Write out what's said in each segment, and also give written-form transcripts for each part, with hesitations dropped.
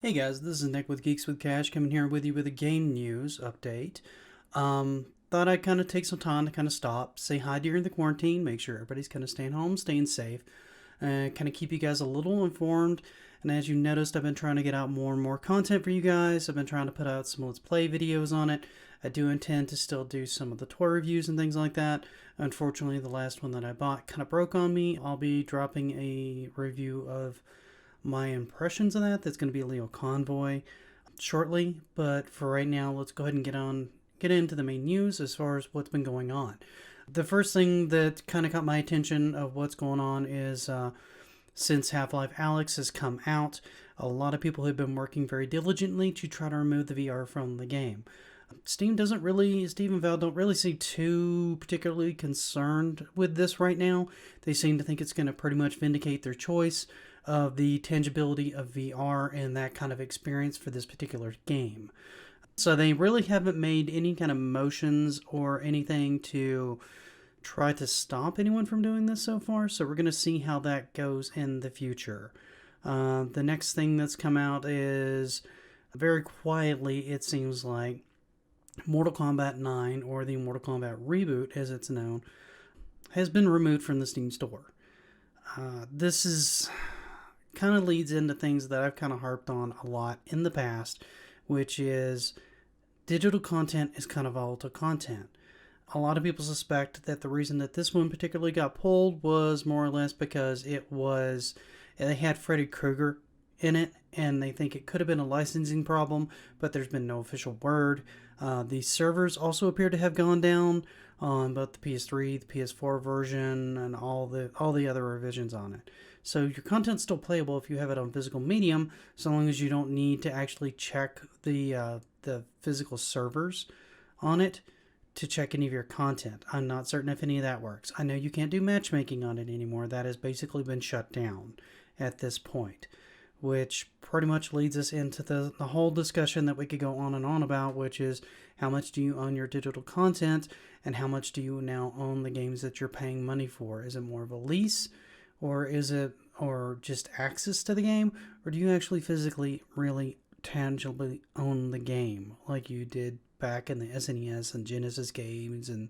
Hey guys, this is Nick with Geeks with Cash coming here with you with a game news update. Thought I'd kind of take some time to kind of stop, say hi during the quarantine, make sure everybody's kind of staying home, staying safe, and kind of keep you guys a little informed. And as you noticed, I've been trying to get out more and more content for you guys. I've been trying to put out some Let's Play videos on it. I do intend to still do some of the toy reviews and things like that. Unfortunately, the last one that I bought kind of broke on me. I'll be dropping a review of my impressions of that. That's going to be a Leo Convoy shortly. But for right now, let's go ahead and get into the main news as far as what's been going on. The first thing that kind of caught my attention of what's going on is since Life Alyx has come out, a lot of people have been working very diligently to try to remove the VR from the game. Steam and Valve don't really seem too particularly concerned with this right now. They seem to think it's going to pretty much vindicate their choice of the tangibility of VR and that kind of experience for this particular game. So they really haven't made any kind of motions or anything to try to stop anyone from doing this so far. So we're going to see how that goes in the future. The next thing that's come out is very quietly, it seems like, Mortal Kombat 9, or the Mortal Kombat reboot as it's known, has been removed from the Steam store. This is kind of leads into things that I've kind of harped on a lot in the past, which is digital content is kind of volatile content. A lot of people suspect that the reason that this one particularly got pulled was more or less because they had Freddy Krueger in it, and they think it could have been a licensing problem, but there's been no official word. The servers also appear to have gone down on both the PS3, the PS4 version, and all the other revisions on it. So your content's still playable if you have it on physical medium, so long as you don't need to actually check the physical servers on it to check any of your content. I'm not certain if any of that works. I know you can't do matchmaking on it anymore. That has basically been shut down at this point, which pretty much leads us into the whole discussion that we could go on and on about, which is how much do you own your digital content and how much do you now own the games that you're paying money for? Is it more of a lease, or is it just access to the game, or do you actually physically really tangibly own the game like you did back in the SNES and Genesis games and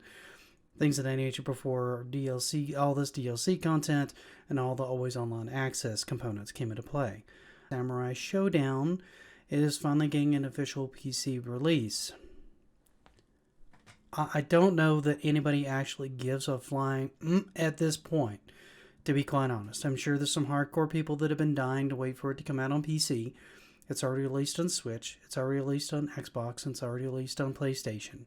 things of that nature before DLC, all this DLC content and all the always online access components came into play? Samurai Shodown is finally getting an official PC release. I don't know that anybody actually gives a flying at this point, to be quite honest. I'm sure there's some hardcore people that have been dying to wait for it to come out on PC. It's already released on Switch, it's already released on Xbox, and it's already released on PlayStation.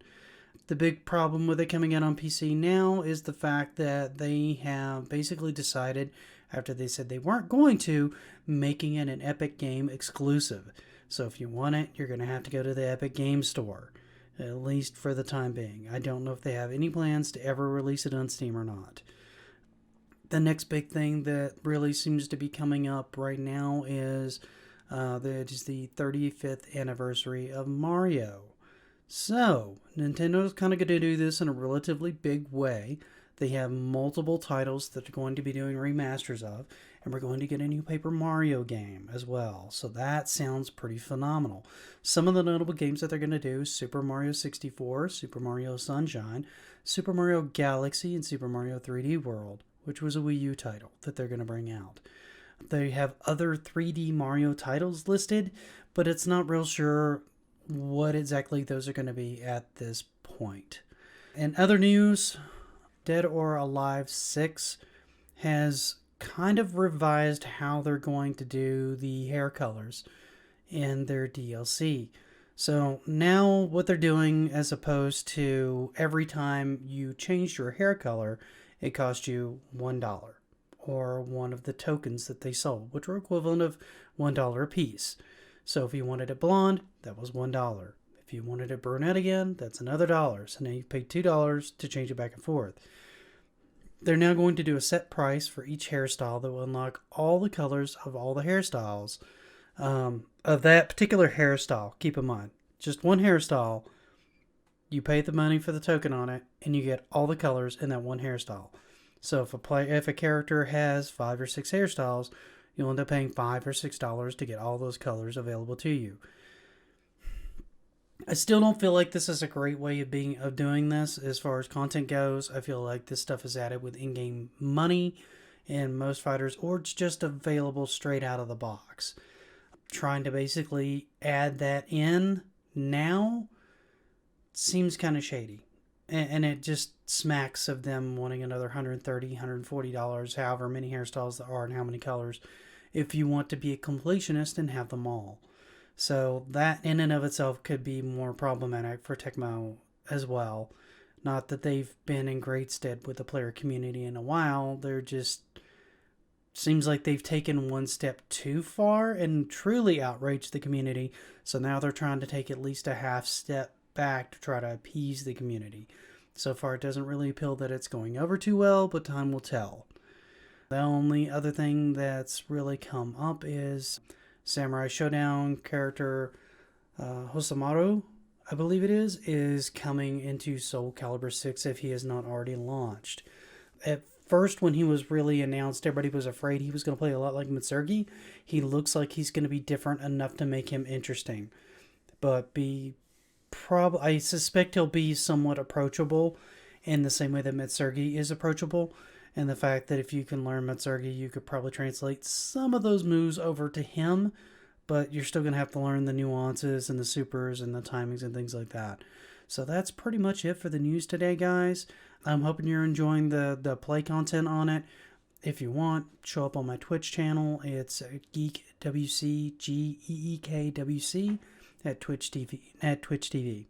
The big problem with it coming out on PC now is the fact that they have basically decided, after they said they weren't going to, making it an Epic Game exclusive. So if you want it, you're going to have to go to the Epic Game Store, at least for the time being. I don't know if they have any plans to ever release it on Steam or not. The next big thing that really seems to be coming up right now is the 35th anniversary of Mario. So, Nintendo's kind of going to do this in a relatively big way. They have multiple titles that they're going to be doing remasters of, and we're going to get a new Paper Mario game as well. So that sounds pretty phenomenal. Some of the notable games that they're going to do: Super Mario 64, Super Mario Sunshine, Super Mario Galaxy, and Super Mario 3D World, which was a Wii U title that they're going to bring out. They have other 3D Mario titles listed, but it's not real sure what exactly those are going to be at this point. In other news, Dead or Alive 6 has kind of revised how they're going to do the hair colors in their DLC. So now what they're doing, as opposed to every time you changed your hair color, it cost you $1, or one of the tokens that they sold, which were equivalent of $1 a piece. So if you wanted it blonde, that was $1. If you wanted it brunette again, that's another dollar. So now you pay $2 to change it back and forth. They're now going to do a set price for each hairstyle that will unlock all the colors of all the hairstyles of that particular hairstyle. Keep in mind, just one hairstyle, you pay the money for the token on it, and you get all the colors in that one hairstyle. So if a character has 5 or 6 hairstyles, You'll end up paying $5 or $6 to get all those colors available to you. I still don't feel like this is a great way of doing this as far as content goes. I feel like this stuff is added with in-game money in most fighters, or it's just available straight out of the box. Trying to basically add that in now seems kind of shady. And it just smacks of them wanting another $130, $140, however many hairstyles there are and how many colors, if you want to be a completionist and have them all. So that in and of itself could be more problematic for Tecmo as well. Not that they've been in great stead with the player community in a while. They're just seems like they've taken one step too far and truly outraged the community. So now they're trying to take at least a half step back to try to appease the community. So far, it doesn't really appeal that it's going over too well, but time will tell. The only other thing that's really come up is Samurai Shodown character Hosamaru, I believe it is coming into Soul Calibur 6 if he has not already launched. At first, when he was really announced, everybody was afraid he was going to play a lot like Mitsurgi. He looks like he's going to be different enough to make him interesting. But I suspect he'll be somewhat approachable in the same way that Mitsurgi is approachable. And the fact that if you can learn Mitsurgi, you could probably translate some of those moves over to him. But you're still going to have to learn the nuances and the supers and the timings and things like that. So that's pretty much it for the news today, guys. I'm hoping you're enjoying the play content on it. If you want, show up on my Twitch channel. It's GeekWC, GeekWC at Twitch TV.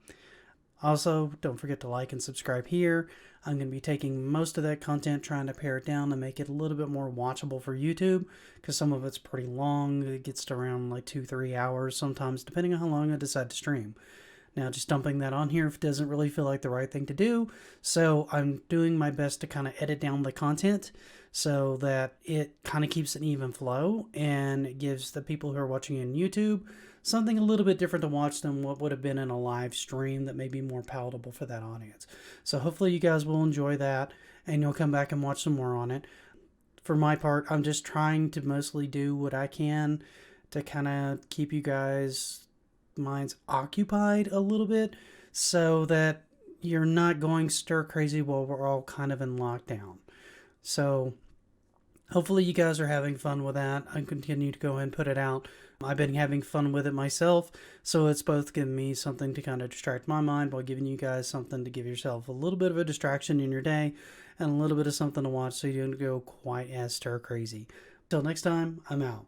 Also, don't forget to like and subscribe here. I'm going to be taking most of that content, trying to pare it down to make it a little bit more watchable for YouTube, because some of it's pretty long. It gets to around like 2-3 hours sometimes, depending on how long I decide to stream. Now, just dumping that on here doesn't really feel like the right thing to do, so I'm doing my best to kind of edit down the content so that it kind of keeps an even flow and it gives the people who are watching on YouTube something a little bit different to watch than what would have been in a live stream that may be more palatable for that audience. So hopefully you guys will enjoy that and you'll come back and watch some more on it. For my part, I'm just trying to mostly do what I can to kind of keep you guys' minds occupied a little bit so that you're not going stir crazy while we're all kind of in lockdown. So hopefully you guys are having fun with that. I continue to go ahead and put it out. I've been having fun with it myself, so it's both giving me something to kind of distract my mind while giving you guys something to give yourself a little bit of a distraction in your day and a little bit of something to watch so you don't go quite as stir crazy. Till next time, I'm out.